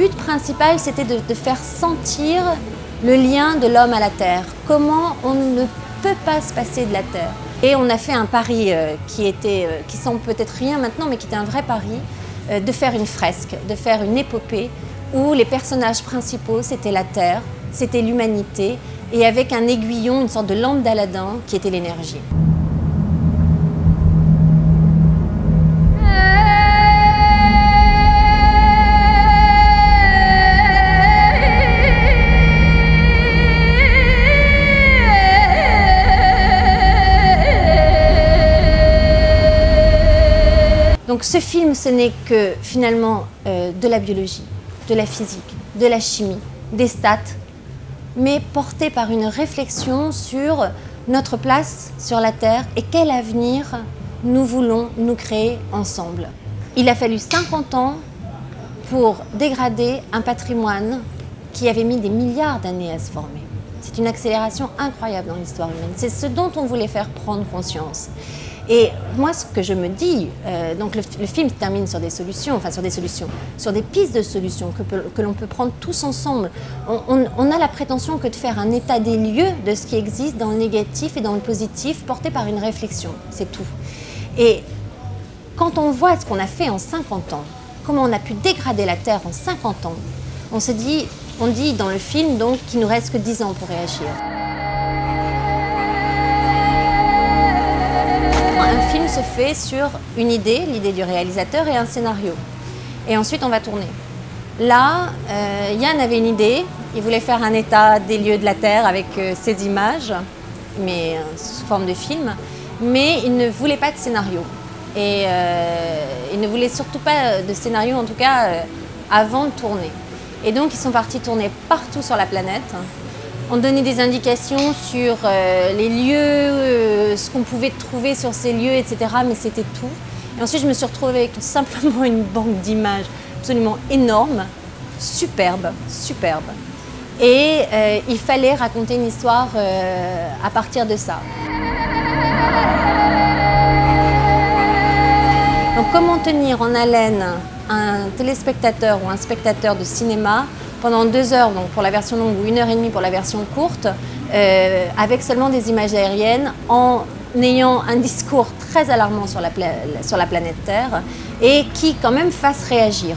but principal, c'était de faire sentir le lien de l'homme à la Terre. Comment on ne peut pas se passer de la Terre. Et on a fait un pari qui semble peut-être rien maintenant, mais qui était un vrai pari, de faire une fresque, de faire une épopée où les personnages principaux, c'était la Terre, c'était l'humanité, et avec un aiguillon, une sorte de lampe d'Aladin, qui était l'énergie. Donc ce film, ce n'est que finalement de la biologie, de la physique, de la chimie, des stats, mais porté par une réflexion sur notre place sur la Terre et quel avenir nous voulons nous créer ensemble. Il a fallu 50 ans pour dégrader un patrimoine qui avait mis des milliards d'années à se former. C'est une accélération incroyable dans l'histoire humaine. C'est ce dont on voulait faire prendre conscience. Et moi, ce que je me dis, donc le film se termine sur des solutions, sur des pistes de solutions que l'on peut prendre tous ensemble. On a la prétention que de faire un état des lieux de ce qui existe dans le négatif et dans le positif, porté par une réflexion, c'est tout. Et quand on voit ce qu'on a fait en 50 ans, comment on a pu dégrader la Terre en 50 ans, on dit dans le film donc qu'il nous reste que 10 ans pour réagir. Un film se fait sur une idée, l'idée du réalisateur et un scénario. Et ensuite, on va tourner. Là, Yann avait une idée. Il voulait faire un état des lieux de la Terre avec ces images, mais sous forme de film. Mais il ne voulait pas de scénario. Et il ne voulait surtout pas de scénario, en tout cas, avant de tourner. Et donc, ils sont partis tourner partout sur la planète. On donnait des indications sur les lieux, ce qu'on pouvait trouver sur ces lieux, etc. Mais c'était tout. Et ensuite, je me suis retrouvée avec simplement une banque d'images absolument énorme, superbe. Et il fallait raconter une histoire à partir de ça. Donc, comment tenir en haleine un téléspectateur ou un spectateur de cinéma pendant 2 heures, donc pour la version longue, ou 1h30 pour la version courte, avec seulement des images aériennes, en ayant un discours très alarmant sur la planète Terre et qui quand même fasse réagir.